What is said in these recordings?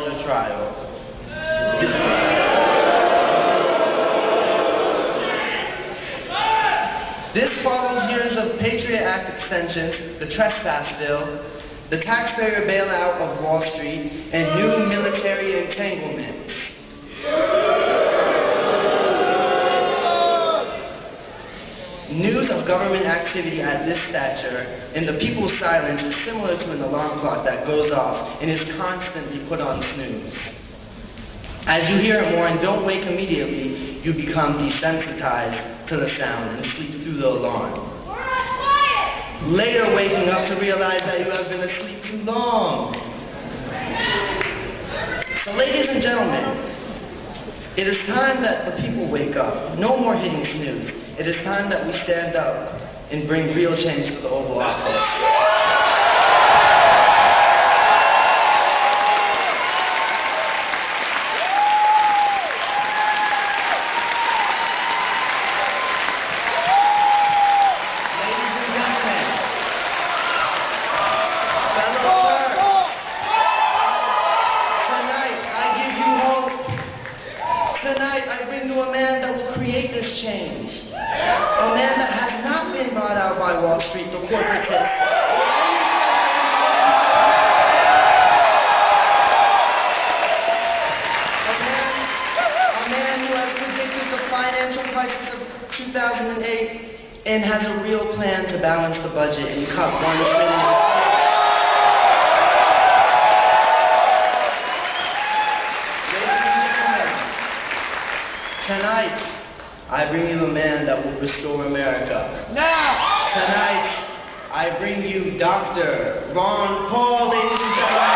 larger trial. This follows years of Patriot Act extensions, the Trespass Bill, the taxpayer bailout of Wall Street, and new military entanglement. News of government activity at this stature and the people's silence is similar to an alarm clock that goes off and is constantly put on snooze. As you hear it more and don't wake immediately, you become desensitized to the sound and sleep through the alarm. Later waking up to realize that you have been asleep too long. So ladies and gentlemen, it is time that the people wake up. No more hitting snooze. It is time that we stand up and bring real change to the Oval Office. Tonight, I bring you a man that will create this change. A man that has not been bought out by Wall Street, the corporate tip. A man who has predicted the financial crisis of 2008 and has a real plan to balance the budget and cut $1 trillion. Tonight, I bring you a man that will restore America. Now! Tonight, I bring you Dr. Ron Paul, ladies and gentlemen.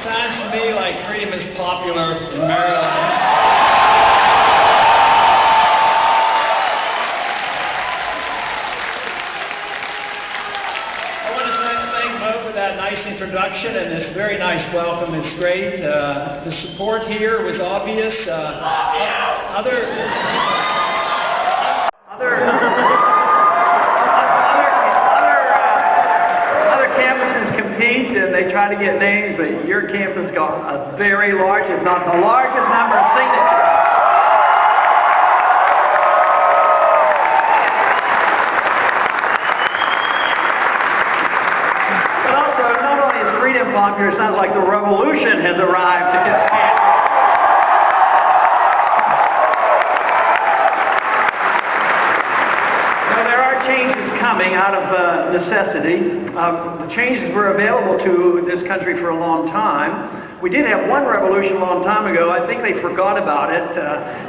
Sounds to me like freedom is popular in Maryland. I want to thank Mo for that nice introduction and this very nice welcome. It's great. The support here was obvious. Other campuses compete and they try to get names, but your campus got a very large, if not the largest number of signatures. But also, not only is freedom popular, it sounds like the revolution has arrived at this campus. Changes coming out of necessity. The changes were available to this country for a long time. We did have one revolution a long time ago. I think they forgot about it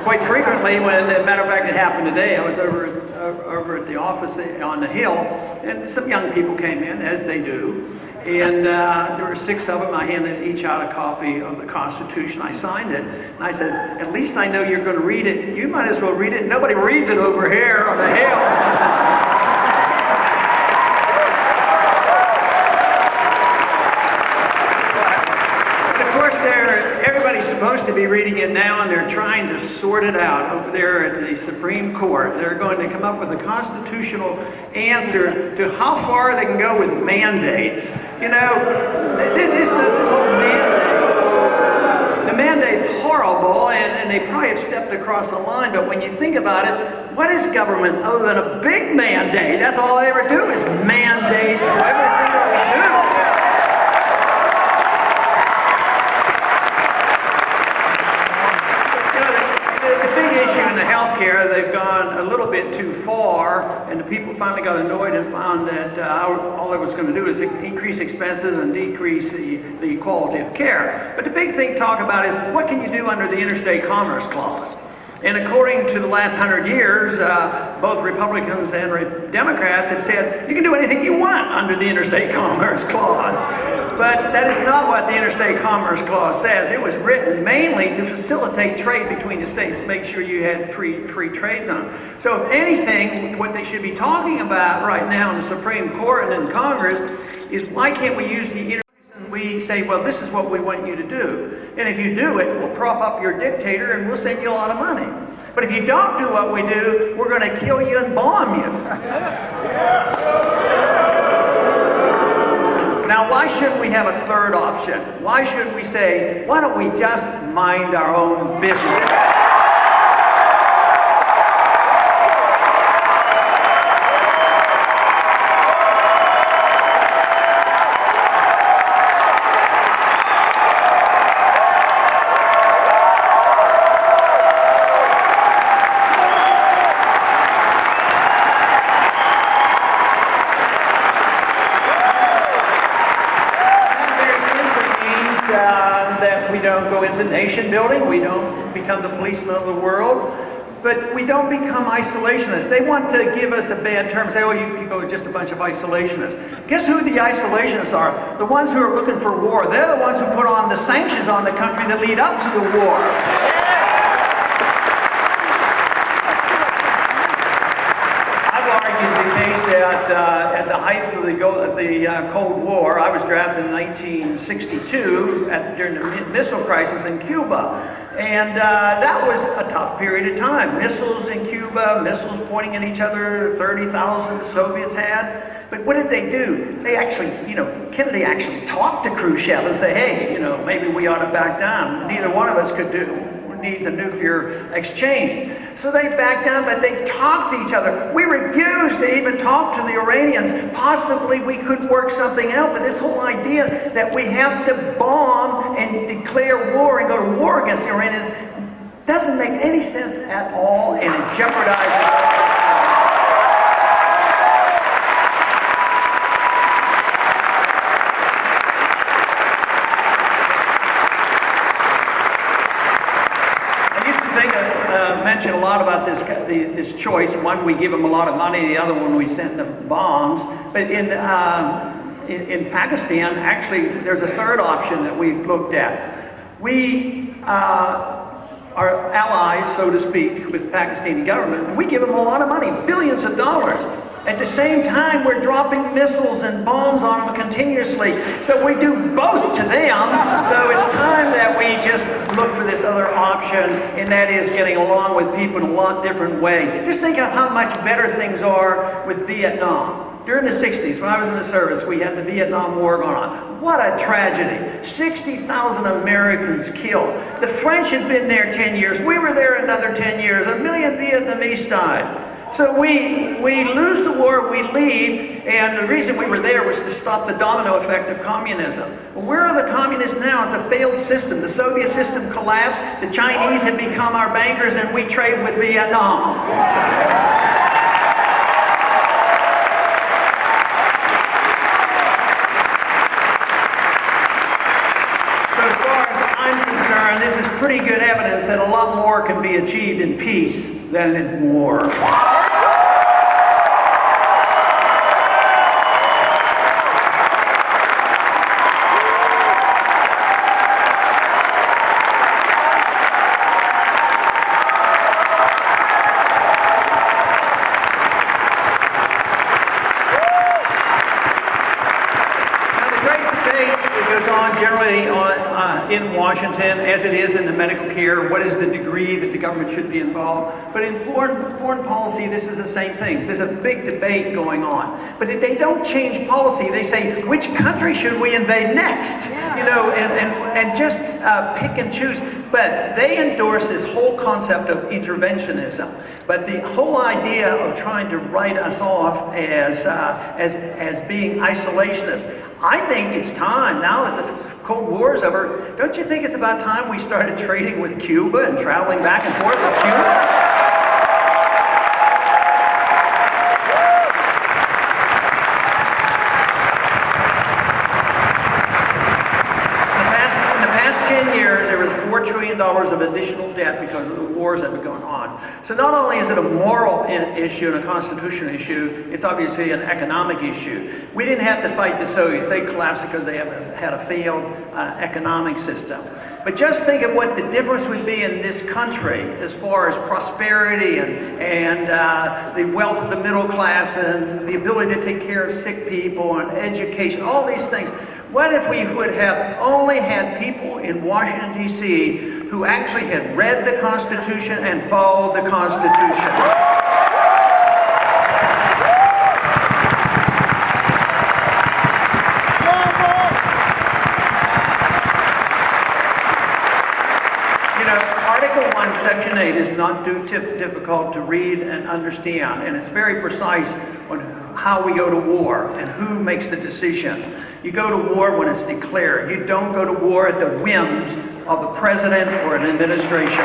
quite frequently. When, as a matter of fact, it happened today. I was over at the office on the Hill, and some young people came in, as they do. And there were 6 of them. I handed each out a copy of the Constitution. I signed it, and I said, "At least I know you're going to read it. You might as well read it. Nobody reads it over here on the Hill." Everybody's supposed to be reading it now, and they're trying to sort it out over there at the Supreme Court. They're going to come up with a constitutional answer to how far they can go with mandates. You know, this whole mandate, the mandate's horrible, and they probably have stepped across the line, but when you think about it, what is government other than a big mandate? That's all they ever do is mandate everything that we do. In the healthcare, they've gone a little bit too far, and the people finally got annoyed and found that all it was going to do is increase expenses and decrease the quality of care. But the big thing to talk about is what can you do under the Interstate Commerce Clause? And according to the last 100 years, both Republicans and Democrats have said you can do anything you want under the Interstate Commerce Clause. But that is not what the Interstate Commerce Clause says. It was written mainly to facilitate trade between the states, make sure you had free trade zone. So if anything, what they should be talking about right now in the Supreme Court and in Congress is why can't we use the Interstate? We say, well, this is what we want you to do. And if you do it, we'll prop up your dictator and we'll send you a lot of money. But if you don't do what we do, we're going to kill you and bomb you. Now, why shouldn't we have a third option? Why shouldn't we say, why don't we just mind our own business? Nation building, we don't become the policemen of the world, but we don't become isolationists. They want to give us a bad term, say, oh, you people are just a bunch of isolationists. Guess who the isolationists are? The ones who are looking for war. They're the ones who put on the sanctions on the country that lead up to the war. That at the height of the Cold War, I was drafted in 1962 during the missile crisis in Cuba. And that was a tough period of time. Missiles in Cuba, missiles pointing at each other, 30,000 the Soviets had. But what did they do? They actually, Kennedy actually talked to Khrushchev and say, hey, maybe we ought to back down. Neither one of us needs a nuclear exchange. So they backed down, but they talked to each other. We refused to even talk to the Iranians. Possibly we could work something out, but this whole idea that we have to bomb and declare war and go to war against the Iranians doesn't make any sense at all, and it jeopardizes. Mention a lot about this choice. One, we give them a lot of money. The other one, we send them bombs. But in Pakistan, actually, there's a third option that we've looked at. We are allies, so to speak, with the Pakistani government, and we give them a lot of money, billions of dollars. At the same time, we're dropping missiles and bombs on them continuously. So we do both to them. So it's time that we just look for this other option, and that is getting along with people in a lot different way. Just think of how much better things are with Vietnam. During the 60s, when I was in the service, we had the Vietnam War going on. What a tragedy. 60,000 Americans killed. The French had been there 10 years. We were there another 10 years. 1 million Vietnamese died. So we lose the war, we leave, and the reason we were there was to stop the domino effect of communism. Well, where are the communists now? It's a failed system. The Soviet system collapsed, the Chinese have become our bankers, and we trade with Vietnam. So as far as I'm concerned, this is pretty good evidence that a lot more can be achieved in peace than in war. in Washington as it is in the medical care. What is the degree that the government should be involved? But in foreign policy, this is the same thing. There's a big debate going on. But if they don't change policy, they say, which country should we invade next? You know, and just pick and choose. But they endorse this whole concept of interventionism. But the whole idea of trying to write us off as being isolationists, I think it's time, now that the Cold War is over, don't you think it's about time we started trading with Cuba and traveling back and forth with Cuba? In the past 10 years, there was $4 trillion of additional debt because of the wars that were going on. So not only is it a moral issue and a constitutional issue, it's obviously an economic issue. We didn't have to fight the Soviets. They collapsed because they had a failed economic system. But just think of what the difference would be in this country as far as prosperity and the wealth of the middle class and the ability to take care of sick people and education, all these things. What if we would have only had people in Washington, D.C. who actually had read the Constitution and followed the Constitution? You know, Article 1, Section 8 is not too difficult to read and understand, and it's very precise on how we go to war and who makes the decision. You go to war when it's declared. You don't go to war at the whims of a president or an administration.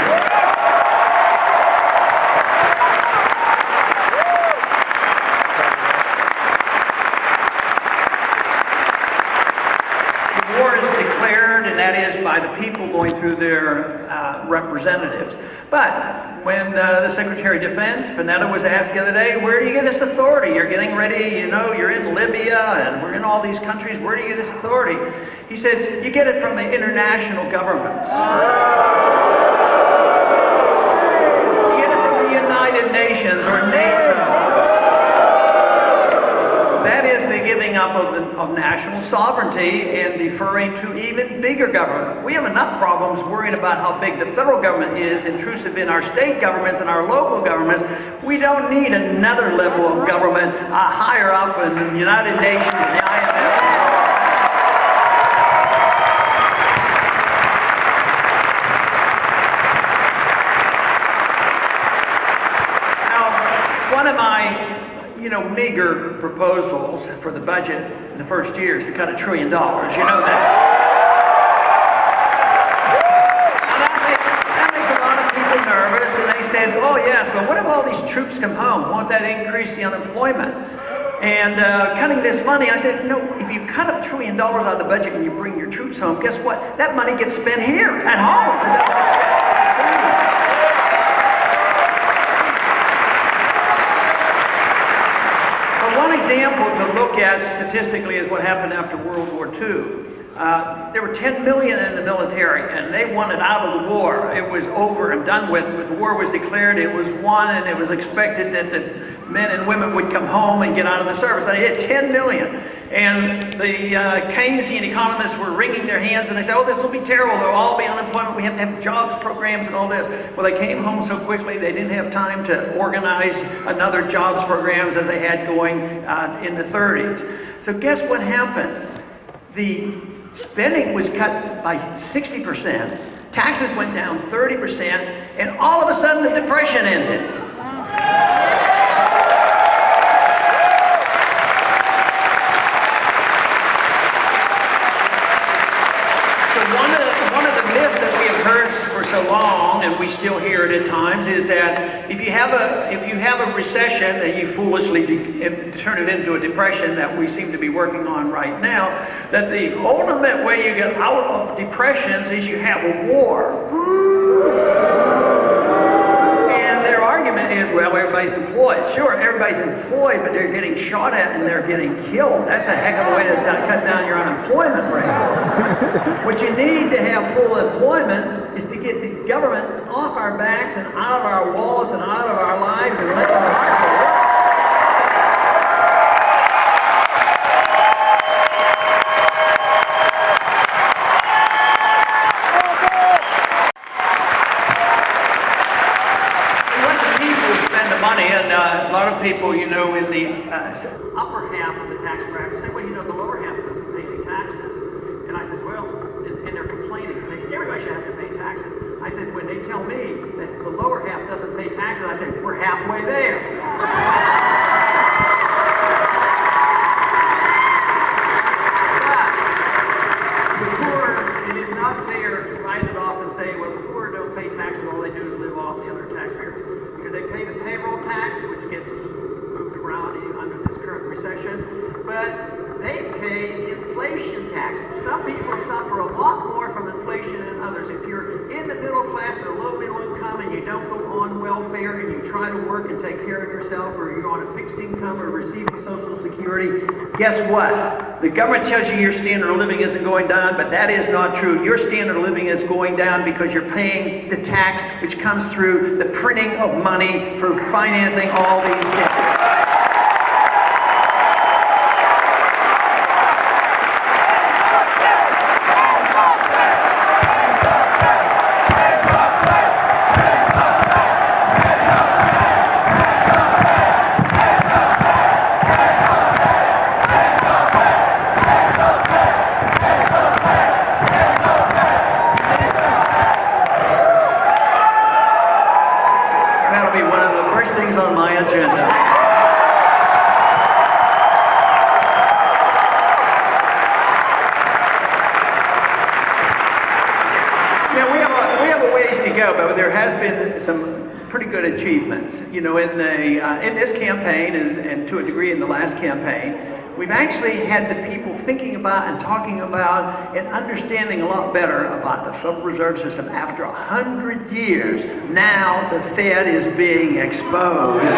The war is declared, and that is by the people going through their representatives. But when the Secretary of Defense, Panetta, was asked the other day, where do you get this authority? You're getting ready, you know, you're in Libya and we're in all these countries. Where do you get this authority? He says, you get it from the international governments. You get it from the United Nations or NATO. That is the giving up of national sovereignty and deferring to even bigger government. We have enough problems worrying about how big the federal government is, intrusive in our state governments and our local governments. We don't need another level of government higher up in the United Nations and the IMF. One of my meager proposals for the budget in the first year is to cut $1 trillion. You know that. And that makes a lot of people nervous, and they said, oh yes, but what if all these troops come home? Won't that increase the unemployment? And cutting this money, I said, no, if you cut $1 trillion out of the budget and you bring your troops home, guess what? That money gets spent here at home. It doesn't get spent overseas. One example to look at statistically is what happened after World War II. There were 10 million in the military, and they wanted out of the war. It was over and done with. When the war was declared, it was won, and it was expected that the men and women would come home and get out of the service. And they hit 10 million. And the Keynesian economists were wringing their hands, and they said, oh, this will be terrible. They'll all be unemployment. We have to have jobs programs and all this. Well, they came home so quickly, they didn't have time to organize another jobs programs as they had going in the 30s. So guess what happened? The spending was cut by 60%. Taxes went down 30%, and all of a sudden the Depression ended. One of the myths that we have heard for so long, and we still hear it at times, is that if you have a recession and you foolishly turn it into a depression that we seem to be working on right now, that the ultimate way you get out of depressions is you have a war. And their argument is, well, everybody's employed. Sure, everybody's employed, but they're getting shot at and they're getting killed. That's a heck of a way to cut down your unemployment rate. What you need to have full employment is to get the government off our backs and out of our walls and out of our lives and let them work. when the upper half of the tax bracket say, well, you know, the lower half doesn't pay any taxes. And I said, well, and they're complaining. They said, everybody should have to pay taxes. I said, when they tell me that the lower half doesn't pay taxes, I said, we're halfway there. But the poor, it is not fair to write it off and say, well, the poor don't pay taxes, all they do is live off the other taxpayers. Because they pay the payroll tax, which gets moved around under this current recession, but they pay inflation tax. Some people suffer a lot more from inflation than others. If you're in the middle class or low middle income and you don't go on welfare and you try to work and take care of yourself, or you're on a fixed income or receiving Social Security, guess what? The government tells you your standard of living isn't going down, but that is not true. Your standard of living is going down because you're paying the tax which comes through the printing of money for financing all these debts. On my agenda. Yeah, we have a ways to go, but there has been some pretty good achievements. You know, in this campaign, and to a degree in the last campaign, we've actually had the people thinking about and talking about and understanding a lot better about the Federal Reserve System. After 100 years, now the Fed is being exposed. And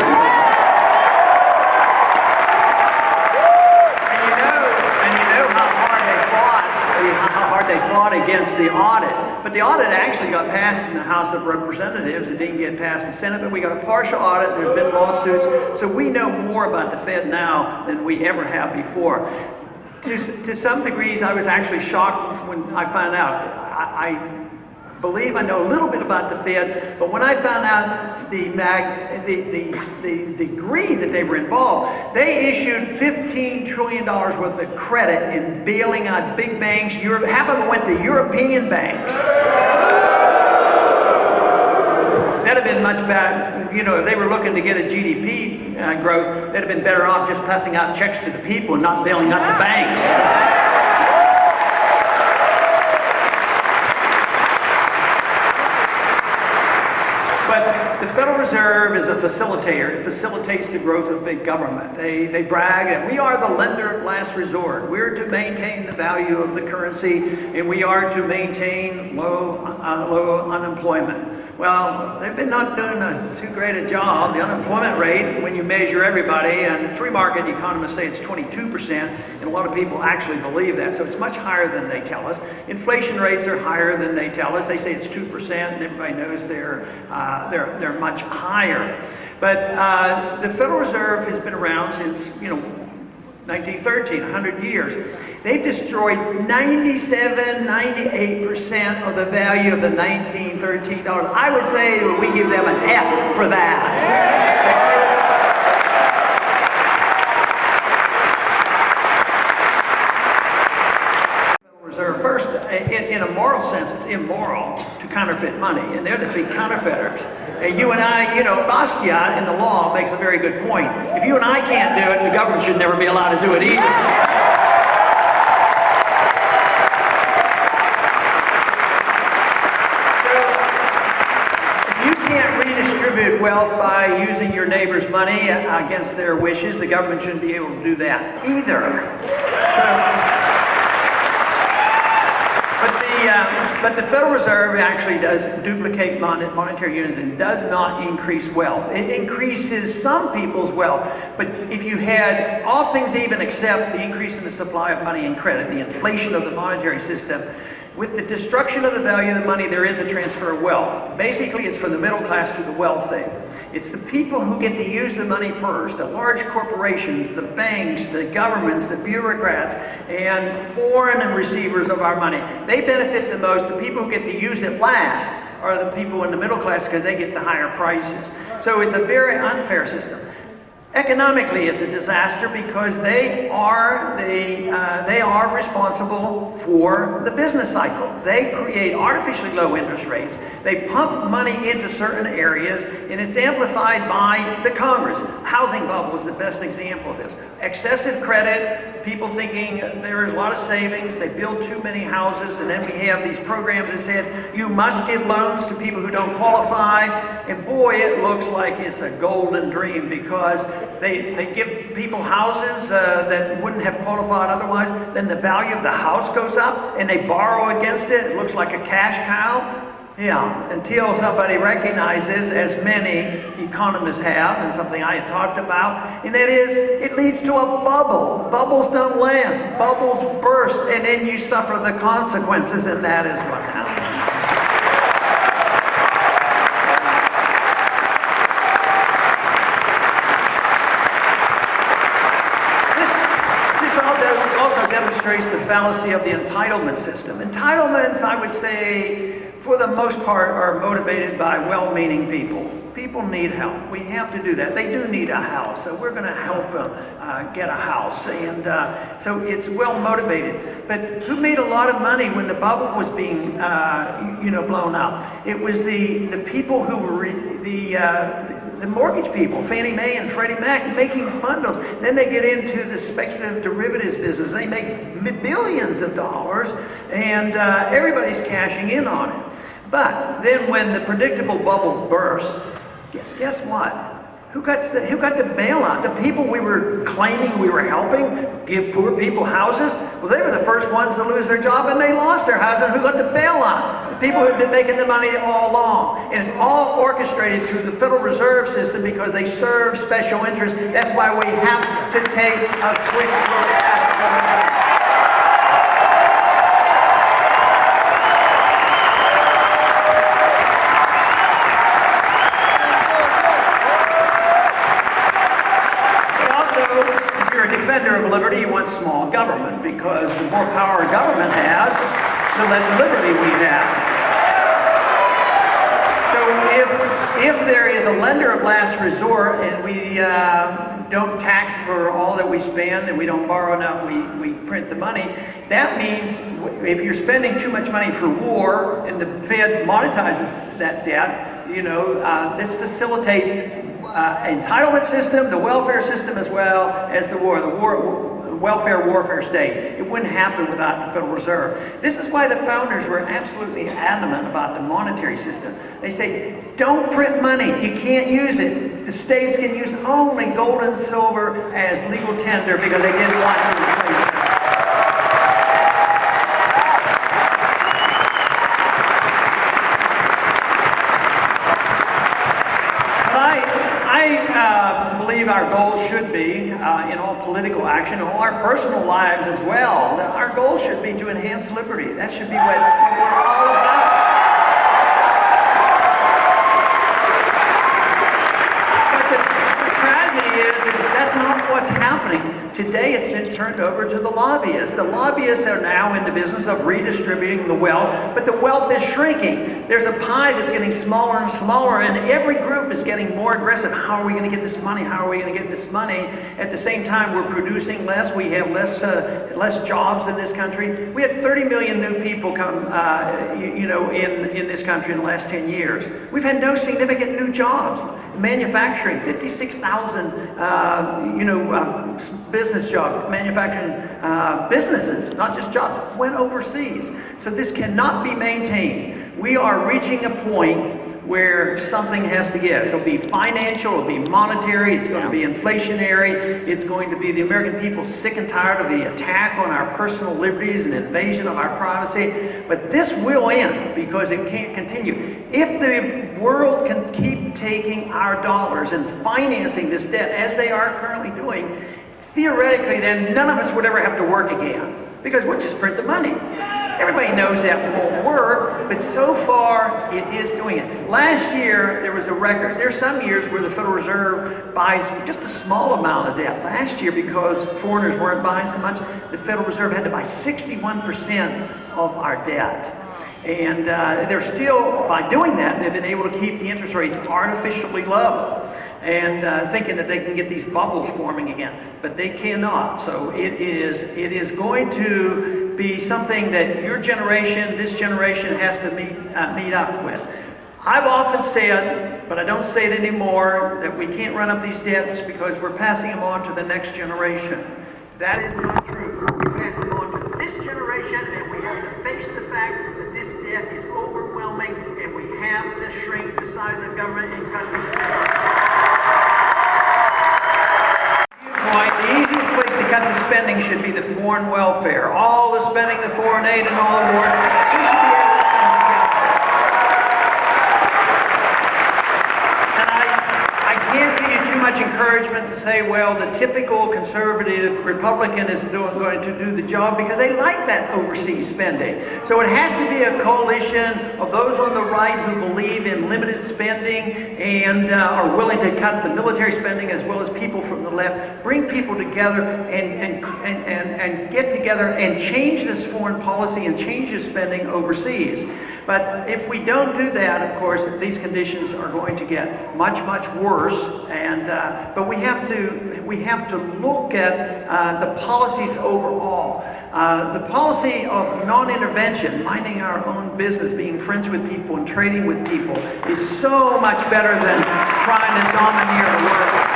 you know how hard they fought against the audit. But the audit actually got passed in the House of Representatives. It didn't get passed in the Senate, but we got a partial audit. There's been lawsuits. So we know more about the Fed now than we ever have before. To some degrees, I was actually shocked when I found out. I believe I know a little bit about the Fed, but when I found out the degree that they were involved, they issued $15 trillion worth of credit in bailing out big banks. Half of them went to European banks. That'd have been much better, you know, if they were looking to get a GDP growth, they'd have been better off just passing out checks to the people and not bailing out the banks. The Federal Reserve is a facilitator. It facilitates the growth of big government. They brag that we are the lender of last resort. We're to maintain the value of the currency, and we are to maintain low unemployment. Well, they've been not doing too great a job. The unemployment rate, when you measure everybody, and free market economists say it's 22%, and a lot of people actually believe that, so it's much higher than they tell us. Inflation rates are higher than they tell us. They say it's 2%, and everybody knows they're much higher. But the Federal Reserve has been around since, 1913, 100 years. They've destroyed 97, 98% of the value of the $1913. I would say we give them an F for that. First, in a moral sense, it's immoral to counterfeit money, and they're the big counterfeiters. And you and I, Bastiat in the law makes a very good point. If you and I can't do it, the government should never be allowed to do it either. Wealth by using your neighbor's money against their wishes, the government shouldn't be able to do that either. But the Federal Reserve actually does duplicate monetary units and does not increase wealth. It increases some people's wealth, but if you had all things even except the increase in the supply of money and credit, the inflation of the monetary system, with the destruction of the value of the money, there is a transfer of wealth. Basically, it's from the middle class to the wealthy. It's the people who get to use the money first, the large corporations, the banks, the governments, the bureaucrats, and foreign receivers of our money. They benefit the most. The people who get to use it last are the people in the middle class because they get the higher prices. So it's a very unfair system. Economically, it's a disaster because they are responsible for the business cycle. They create artificially low interest rates. They pump money into certain areas, and it's amplified by the Congress. Housing bubble is the best example of this. Excessive credit, people thinking there is a lot of savings, they build too many houses, and then we have these programs that said you must give loans to people who don't qualify, and boy, it looks like it's a golden dream because they give people houses that wouldn't have qualified otherwise, then the value of the house goes up, and they borrow against it. It looks like a cash cow. Yeah, until somebody recognizes, as many economists have, and something I had talked about, and that is, it leads to a bubble. Bubbles don't last. Bubbles burst, and then you suffer the consequences, and that is what happens. Also demonstrates the fallacy of the entitlement system. Entitlements, I would say, for the most part, are motivated by well-meaning people. People need help. We have to do that. They do need a house, so we're going to help them get a house. And so it's well-motivated. But who made a lot of money when the bubble was being, blown up? It was the people who were the mortgage people, Fannie Mae and Freddie Mac, making bundles. Then they get into the speculative derivatives business. They make billions of dollars, and everybody's cashing in on it. But then when the predictable bubble burst, guess what? Who got the bailout? The people we were claiming we were helping, give poor people houses, well, they were the first ones to lose their job, and they lost their house. And who got the bailout? The people who've been making the money all along. And it's all orchestrated through the Federal Reserve System because they serve special interests. That's why we have to take a quick look at it. Defender of liberty, you want small government, because the more power a government has, the less liberty we have. So if there is a lender of last resort and we don't tax for all that we spend and we don't borrow enough, we print the money, that means if you're spending too much money for war and the Fed monetizes that debt, this facilitates entitlement system, the welfare system, as well as the welfare warfare state. It wouldn't happen without the Federal Reserve. This is why the founders were absolutely adamant about the monetary system. They say, don't print money. You can't use it. The states can use only gold and silver as legal tender because they didn't want to replace it. I believe our goal should be, in all political action, all our personal lives as well, that our goal should be to enhance liberty. That should be what we're all about. But the tragedy is that's not what's happening. Today it's been turned over to the lobbyists. The lobbyists are now in the business of redistributing the wealth, but the wealth is shrinking. There's a pie that's getting smaller and smaller, and every group is getting more aggressive. How are we going to get this money? How are we going to get this money? At the same time, we're producing less. We have less jobs in this country. We had 30 million new people come, in this country in the last 10 years. We've had no significant new jobs. Manufacturing, 56,000, business jobs, manufacturing businesses, not just jobs, went overseas. So this cannot be maintained. We are reaching a point where something has to give. It'll be financial, it'll be monetary, it's going to be inflationary, it's going to be the American people sick and tired of the attack on our personal liberties and invasion of our privacy. But this will end because it can't continue. If the world can keep taking our dollars and financing this debt as they are currently doing, theoretically then none of us would ever have to work again because we'll just print the money. Everybody knows that won't work, but so far it is doing it. Last year there was a record. There's some years where the Federal Reserve buys just a small amount of debt. Last year, because foreigners weren't buying so much, the Federal Reserve had to buy 61% of our debt. And they're still, by doing that, they've been able to keep the interest rates artificially low. and thinking that they can get these bubbles forming again, but they cannot. So it is going to be something that your generation, this generation, has to meet up with. I've often said, but I don't say it anymore, that we can't run up these debts because we're passing them on to the next generation. That is not true. We pass them on to this generation, and we have to face the fact that this debt is overwhelming, and we have to shrink the size of government and cut the spending. The easiest place to cut the spending should be the foreign welfare. All the spending, the foreign aid, and all the war. We should be able to come together. And I can't give you too much encouragement to say, well, the typical conservative Republican is going to do the job, because they like that overseas spending. So it has to be a coalition of those on the right who believe in limited spending and are willing to cut the military spending, as well as people from the left. Bring people together and get together and change this foreign policy and change the spending overseas. But if we don't do that, of course, these conditions are going to get much, much worse. And but we have to look at the policies overall. The policy of non-intervention, minding our own business, being friends with people and trading with people, is so much better than trying to domineer the world.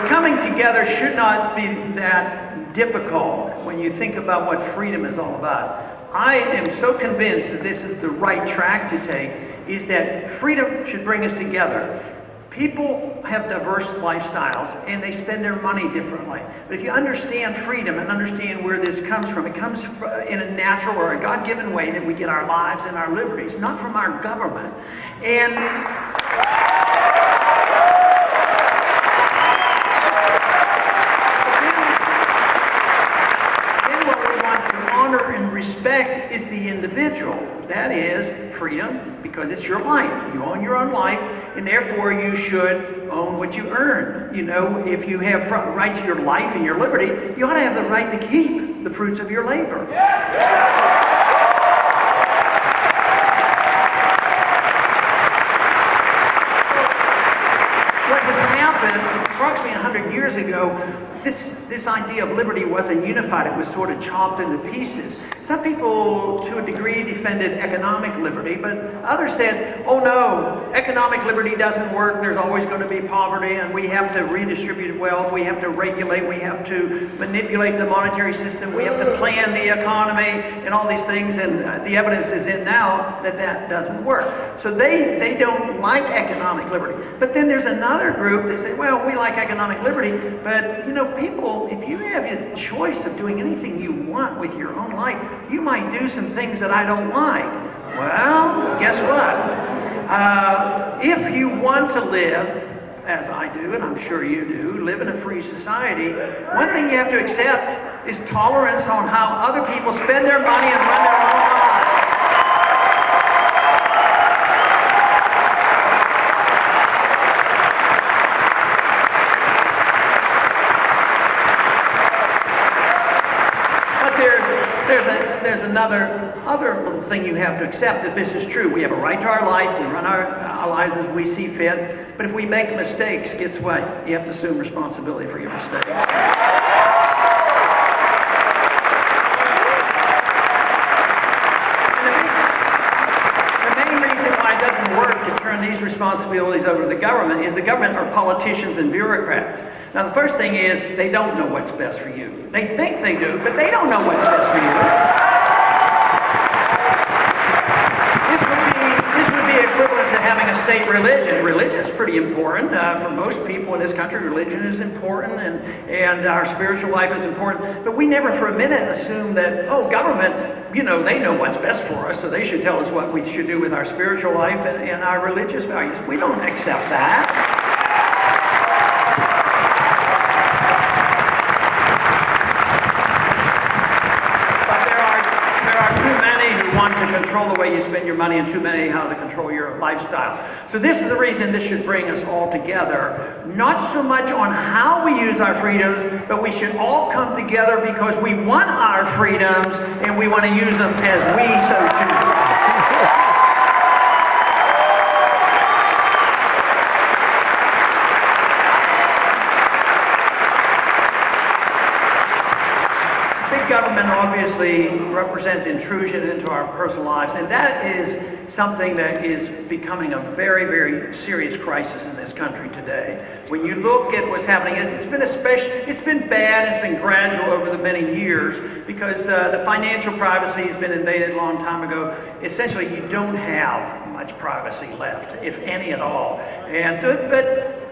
Coming together should not be that difficult when you think about what freedom is all about. I am so convinced that this is the right track to take, is that freedom should bring us together. People have diverse lifestyles and they spend their money differently. But if you understand freedom and understand where this comes from, it comes in a natural or a God-given way that we get our lives and our liberties, not from our government. And respect is the individual. That is freedom, because it's your life. You own your own life, and therefore you should own what you earn. You know, if you have right to your life and your liberty, you ought to have the right to keep the fruits of your labor. What has happened approximately 100 years ago, this idea of liberty wasn't unified. It was sort of chopped into pieces. Some people, to a degree, defended economic liberty, but others said, oh no, economic liberty doesn't work. There's always going to be poverty, and we have to redistribute wealth. We have to regulate. We have to manipulate the monetary system. We have to plan the economy and all these things, and the evidence is in now that that doesn't work. So they don't like economic liberty. But then there's another group that say, well, we like economic liberty, but you know, people, if you have the choice of doing anything you want with your own life, you might do some things that I don't like. Well, guess what? If you want to live, as I do, and I'm sure you do, live in a free society, one thing you have to accept is tolerance on how other people spend their money and run their own lives. There's another little thing you have to accept, that this is true. We have a right to our life. We run our lives as we see fit. But if we make mistakes, guess what? You have to assume responsibility for your mistakes. The main reason why it doesn't work to turn these responsibilities over to the government is the government are politicians and bureaucrats. Now, the first thing is they don't know what's best for you. They think they do, but they don't know what's best for you. Equivalent to having a state religion. Religion is pretty important. For most people in this country, religion is important, and our spiritual life is important. But we never for a minute assume that, oh, government, you know, they know what's best for us, so they should tell us what we should do with our spiritual life and our religious values. We don't accept that. control the way you spend your money, and too many how to control your lifestyle. So this is the reason this should bring us all together, not so much on how we use our freedoms, but we should all come together because we want our freedoms and we want to use them as we so choose. Government obviously represents intrusion into our personal lives, and that is something that is becoming a very, very serious crisis in this country today. When you look at what's happening, it's been bad, it's been gradual over the many years because the financial privacy has been invaded a long time ago. Essentially, you don't have much privacy left, if any at all. And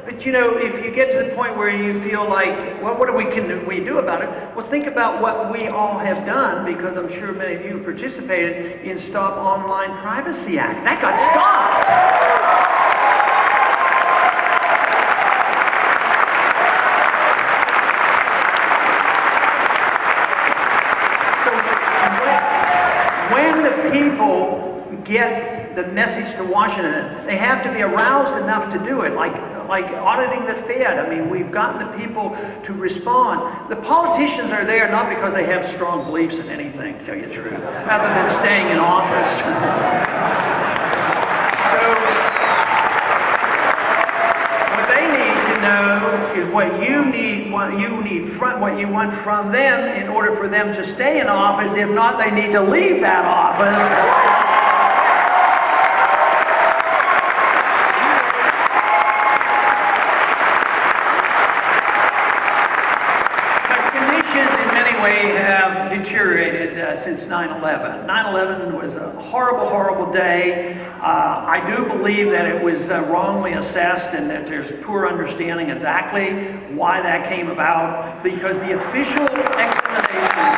but you know, if you get to the point where you feel like, well, what can we do about it? Well, think about what we all have done, because I'm sure many of you participated in Stop Online Privacy Act. That got stopped. So when the people get the message to Washington, they have to be aroused enough to do it, like auditing the Fed. I mean, we've gotten the people to respond. The politicians are there not because they have strong beliefs in anything, to tell you the truth, rather than staying in office. So what they need to know is what you want from them in order for them to stay in office. If not, they need to leave that office. Have deteriorated since 9/11. 9/11 was a horrible, horrible day. I do believe that it was wrongly assessed and that there's poor understanding exactly why that came about, because the official explanation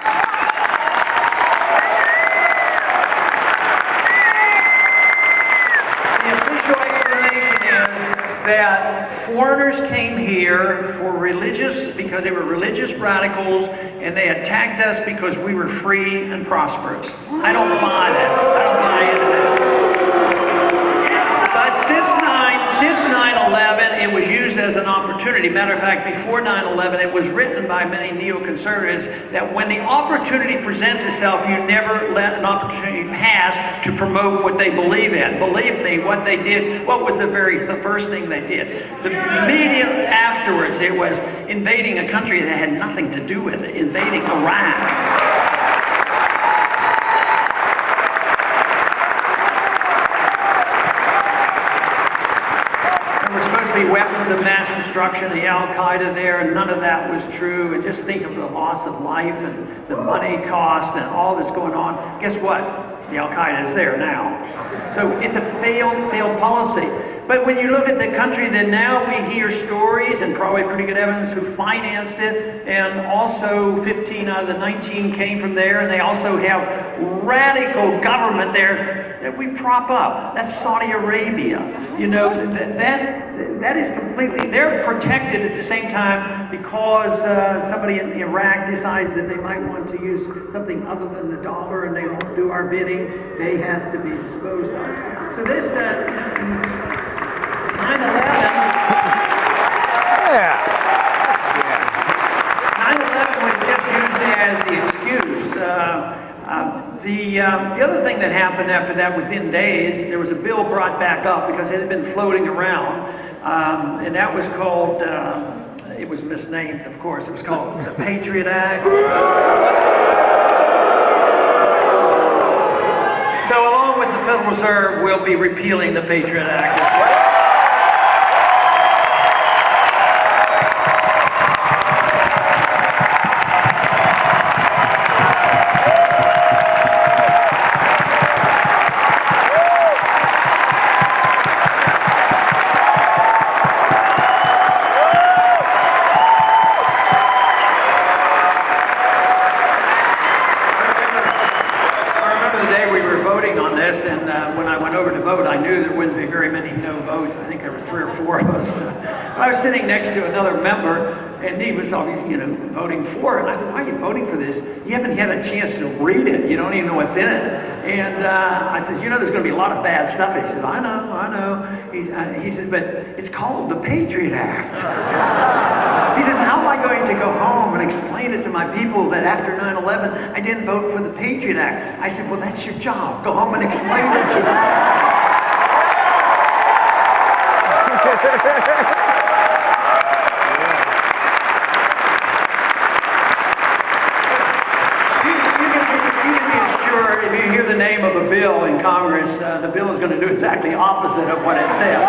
is that foreigners came here because they were religious radicals, and they attacked us because we were free and prosperous. I don't buy that. I don't buy into that. But since 9/11, it was used as an opportunity. Matter of fact, before 9/11, it was written by many neoconservatives that when the opportunity presents itself, you never let an opportunity pass to promote what they believe in. Believe me, what they did, what was the first thing they did? The media afterwards, it was invading a country that had nothing to do with it, invading Iraq. Weapons of mass destruction, the Al-Qaeda there, and none of that was true. And just think of the loss of life and the money cost and all this going on. Guess what? The Al-Qaeda is there now. So it's a failed policy. But when you look at the country, then now we hear stories, and probably pretty good evidence, who financed it, and also 15 out of the 19 came from there, and they also have radical government there that we prop up. That's Saudi Arabia. You know, that is completely, they're protected at the same time because somebody in Iraq decides that they might want to use something other than the dollar and they won't do our bidding. They have to be disposed of. So this 9/11 was just used as the excuse. The other thing that happened after that, within days, there was a bill brought back up because it had been floating around, and that was called, it was misnamed, of course, it was called the Patriot Act. So along with the Federal Reserve, we'll be repealing the Patriot Act as well. I was sitting next to another member And he was, voting for it. And I said, why are you voting for this? You haven't had a chance to read it. You don't even know what's in it. And I said, there's going to be a lot of bad stuff. He said, I know. He says, but it's called the Patriot Act. He says, how am I going to go home and explain it to my people that after 9/11, I didn't vote for the Patriot Act? I said, well, that's your job. Go home and explain it to them. If you hear the name of a bill in Congress, the bill is going to do exactly opposite of what it said.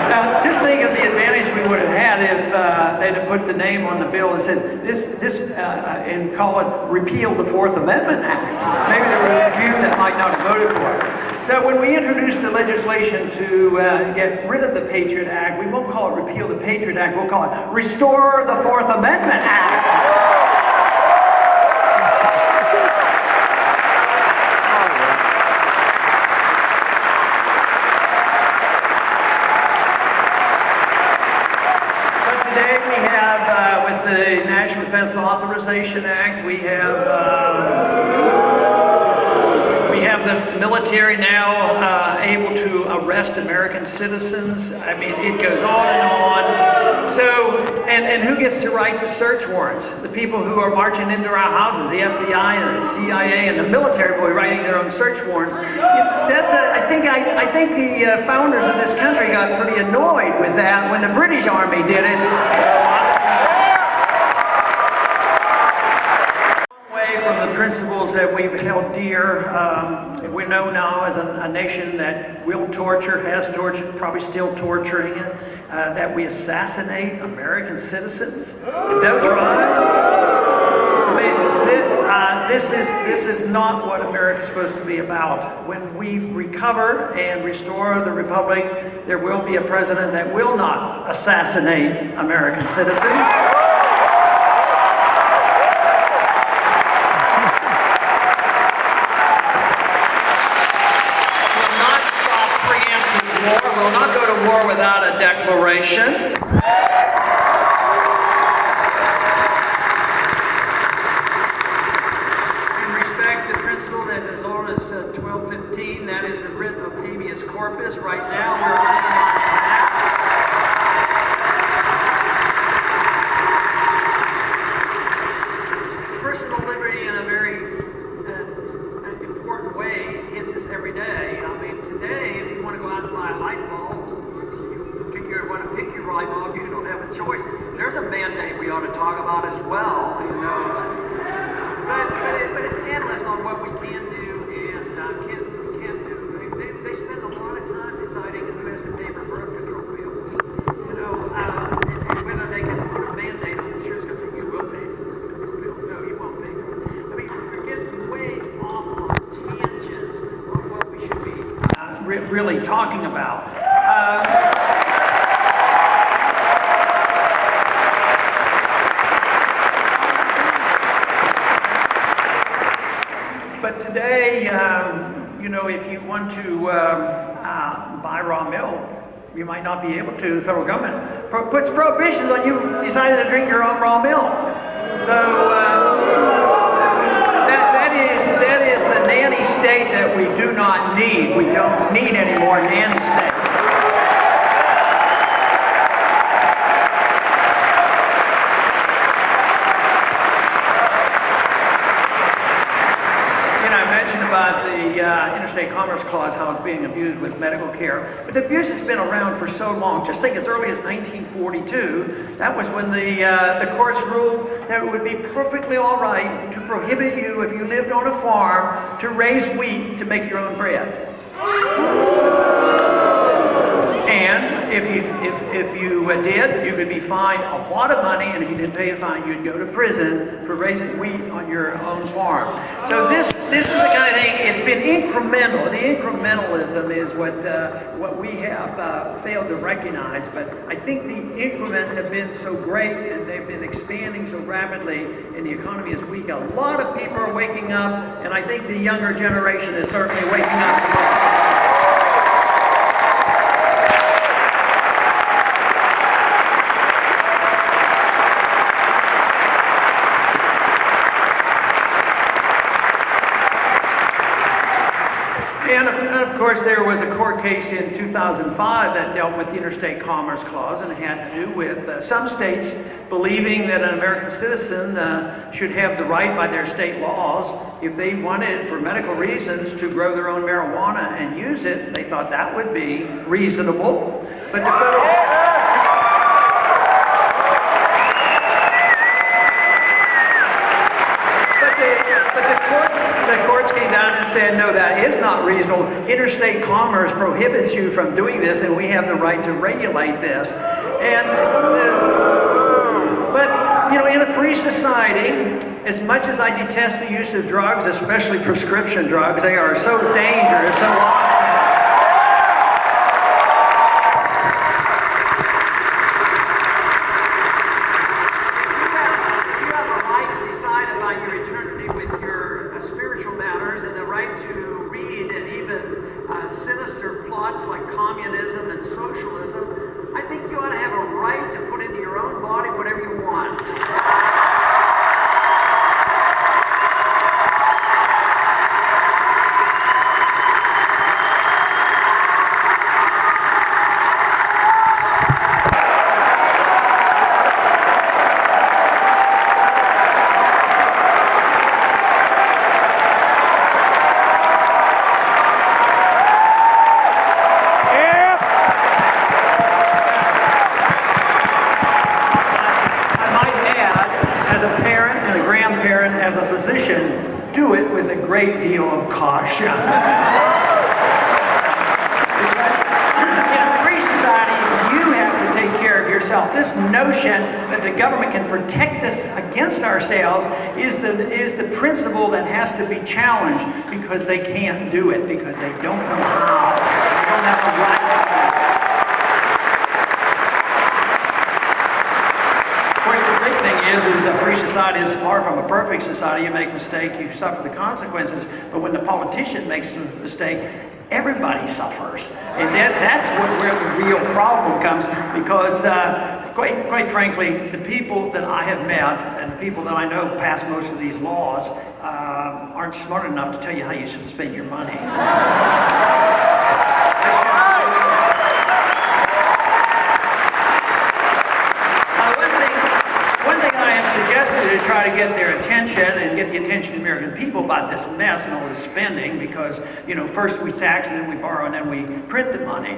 Now, just think of the advantage we would have had if they'd have put the name on the bill and said and call it repeal the Fourth Amendment Act. Maybe there were a few that might not have voted for it. So when we introduced the legislation to get rid of the Patriot Act, we won't call it repeal the Patriot Act, we'll call it restore the Fourth Amendment Act. The National Defense Authorization Act, we have the military now able to arrest American citizens. I mean, it goes on and on. So, and who gets to write the search warrants? The people who are marching into our houses, the FBI and the CIA and the military will be writing their own search warrants. I think the founders of this country got pretty annoyed with that when the British Army did it. From the principles that we've held dear, we know now as a nation that will torture, has tortured, probably still torturing it, that we assassinate American citizens. Don't try. I mean, this is not what America is supposed to be about. When we recover and restore the republic, there will be a president that will not assassinate American citizens. Will not go to war without a declaration. In respect to the principle that is as old as 1215, that is the writ of habeas corpus. Right now, we're working on that. Personal liberty in a very important way hits us every day. I mean, today, if you want to go out and buy a light bulb, want to pick your light bulb, you don't have a choice. There's a mandate we ought to talk about as well, But it's endless on what we can do and can't do. They spend a lot of time deciding who has to pay for birth control pills. And whether they can put a mandate on insurance company, you will pay for birth control pills. No, you won't pay for it. I mean, we're getting way off on tangents on what we should be really talking about. But today, if you want to buy raw milk, you might not be able to. The federal government puts prohibitions on you deciding to drink your own raw milk. So that is the nanny state that we do not need. We don't need any more nanny states. About the Interstate Commerce Clause, how it's being abused with medical care. But the abuse has been around for so long. Just think as early as 1942, that was when the courts ruled that it would be perfectly all right to prohibit you, if you lived on a farm, to raise wheat to make your own bread. And if you did, you could be fined a lot of money, and if you didn't pay the fine, you'd go to prison for raising wheat on your own farm. So this is the kind of thing. It's been incremental. The incrementalism is what we have failed to recognize. But I think the increments have been so great, and they've been expanding so rapidly, and the economy is weak. A lot of people are waking up, and I think the younger generation is certainly waking up. And of course, there was a court case in 2005 that dealt with the Interstate Commerce Clause, and it had to do with some states believing that an American citizen should have the right by their state laws, if they wanted, for medical reasons, to grow their own marijuana and use it. They thought that would be reasonable. But the federal... The courts came down and said, no, that is not reasonable. Interstate commerce prohibits you from doing this, and we have the right to regulate this. And, but, you know, in a free society, as much as I detest the use of drugs, especially prescription drugs, they are so dangerous, so often. Sinister plots like communism and socialism, I think you ought to have a right to put into your own body whatever you want. As a physician, do it with a great deal of caution. In a free society, you have to take care of yourself. This notion that the government can protect us against ourselves is the principle that has to be challenged, because they can't do it, because they don't know how. They don't have the right to do it. Is a free society is far from a perfect society. You make a mistake, you suffer the consequences. But when the politician makes a mistake, everybody suffers. And that's where the real problem comes, because quite frankly, the people that I have met and the people that I know pass most of these laws aren't smart enough to tell you how you should spend your money. Suggested to try to get their attention and get the attention of the American people about this mess and all this spending, because, you know, first we tax and then we borrow and then we print the money.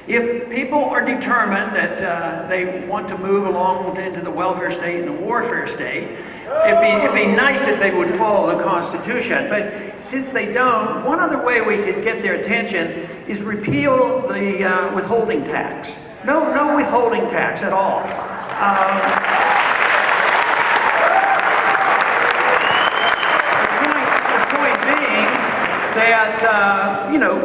If people are determined that they want to move along into the welfare state and the warfare state, it'd be nice if they would follow the Constitution. But since they don't, one other way we could get their attention is repeal the withholding tax. No withholding tax at all. That, you know,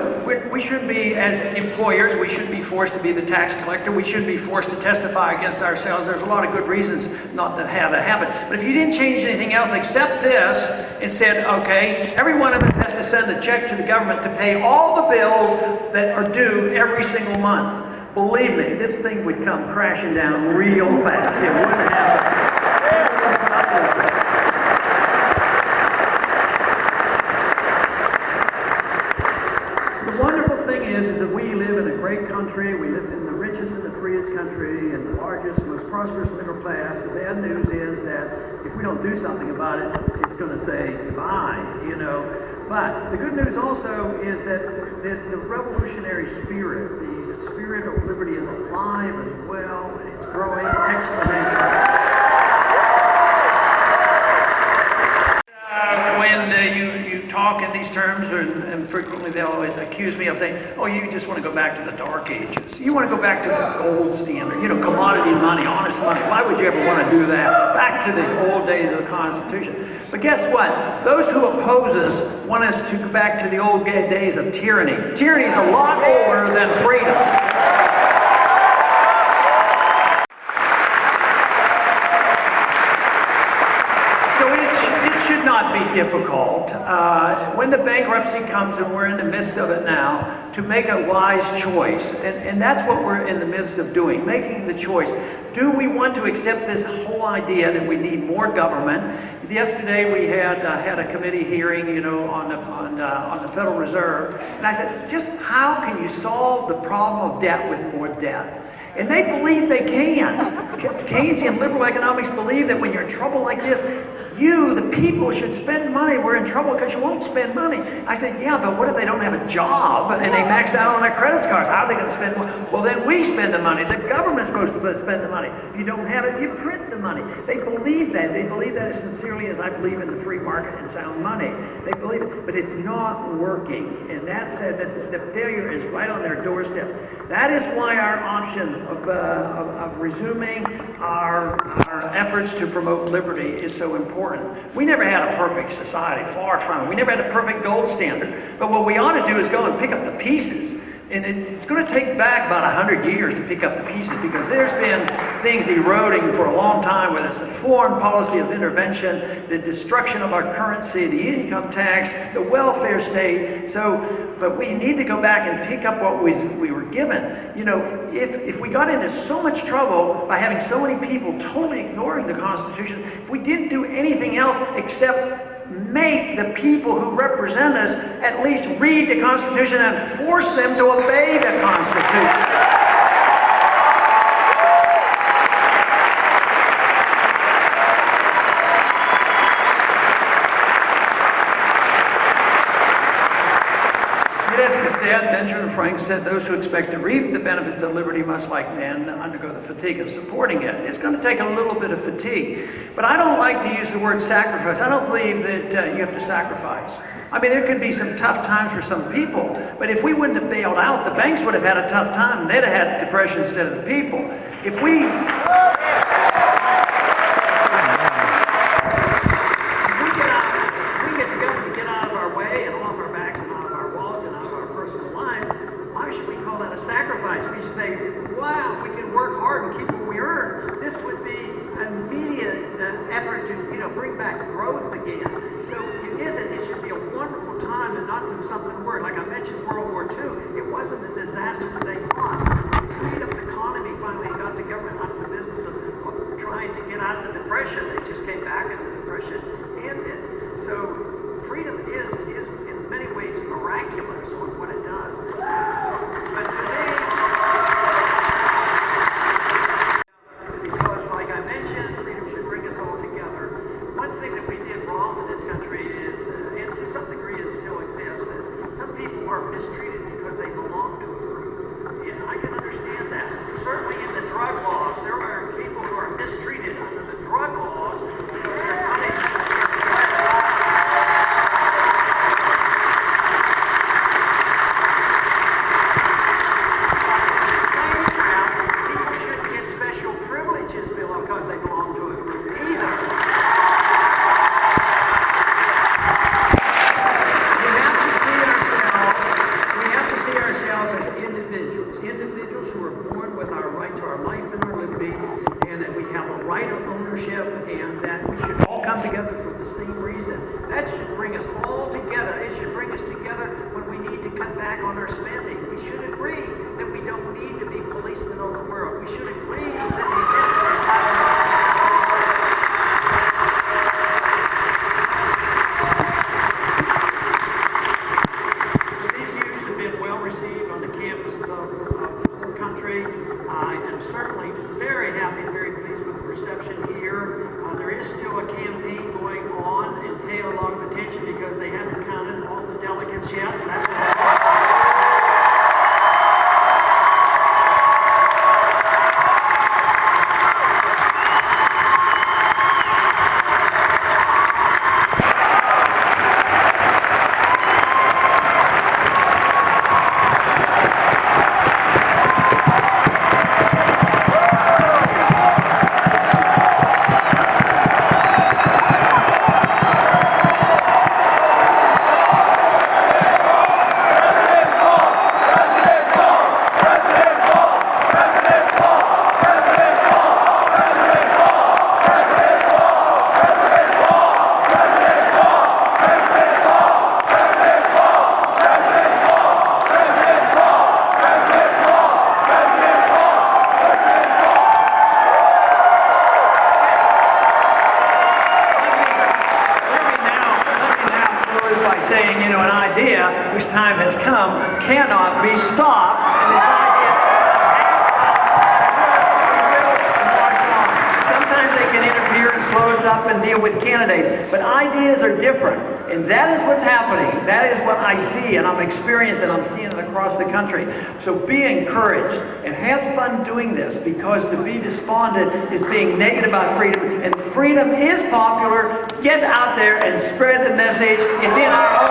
we should be, as employers, we should be forced to be the tax collector. We shouldn't be forced to testify against ourselves. There's a lot of good reasons not to have that happen. But if you didn't change anything else except this and said, okay, every one of us has to send a check to the government to pay all the bills that are due every single month, believe me, this thing would come crashing down real fast. It wouldn't happen. Is that we live in a great country. We live in the richest and the freest country and the largest, most prosperous middle class. The bad news is that if we don't do something about it, it's going to say goodbye, you know. But the good news also is that the revolutionary spirit, the spirit of liberty, is alive and well, and it's growing exponentially. When you talk in these terms, and frequently they'll accuse me of saying, oh, you just want to go back to the dark ages. You want to go back to the gold standard, you know, commodity money, honest money. Why would you ever want to do that? Back to the old days of the Constitution. But guess what? Those who oppose us want us to go back to the old days of tyranny. Tyranny is a lot older than freedom. So it should should not be difficult when the bankruptcy comes, and we're in the midst of it now, to make a wise choice. And that's what we're in the midst of doing, making the choice. Do we want to accept this whole idea that we need more government? Yesterday we had a committee hearing, you know, on the Federal Reserve, and I said, just how can you solve the problem of debt with more debt? And they believe they can. Keynesian liberal economics believe that when you're in trouble like this, you, the people, should spend money. We're in trouble because you won't spend money. I said, yeah, but what if they don't have a job and they maxed out on their credit cards? How are they going to spend money? Well, then we spend the money. The government's supposed to spend the money. If you don't have it, you print the money. They believe that. They believe that as sincerely as I believe in the free market and sound money. They believe it, but it's not working. And that's the failure is right on their doorstep. That is why our option of resuming our efforts to promote liberty is so important. We never had a perfect society, far from it. We never had a perfect gold standard. But what we ought to do is go and pick up the pieces. And it's going to take back about 100 years to pick up the pieces, because there's been things eroding for a long time, whether it's the foreign policy of intervention, the destruction of our currency, the income tax, the welfare state. But we need to go back and pick up what we were given. You know, if we got into so much trouble by having so many people totally ignoring the Constitution, if we didn't do anything else except make the people who represent us at least read the Constitution and force them to obey the Constitution. Benjamin Franklin said, those who expect to reap the benefits of liberty must, like men, undergo the fatigue of supporting it. It's going to take a little bit of fatigue. But I don't like to use the word sacrifice. I don't believe that you have to sacrifice. I mean, there could be some tough times for some people, but if we wouldn't have bailed out, the banks would have had a tough time, and they'd have had depression instead of the people. If we get the government to get out of our way and off our backs and out of our wallets and out of our personal lives, why should we call that a sacrifice? We should say, wow, we can work hard and keep what we earn. This would be an immediate effort to, bring back growth again. So it should be a wonderful time and not do something worse. Like I mentioned World War II, it wasn't the disaster that they thought. The freed up the economy finally got the government out of the business of trying to get out of the Depression. They just came back and the Depression ended. So freedom is in many ways miraculous on what it does. But today, because like I mentioned, freedom should bring us all together. One thing that we did wrong in this country is, and to some degree it still exists, that some people are mistreated because they belong to a group. And I can understand that. Certainly in the drug laws, there are people who are mistreated under the drug laws because they're punished. come cannot be stopped. And this idea sometimes they can interfere and slow us up and deal with candidates, but ideas are different. And that is what's happening. That is what I see, and I'm experiencing, and I'm seeing it across the country. So be encouraged and have fun doing this, because to be despondent is being negative about freedom, and freedom is popular. Get out there and spread the message. It's in our own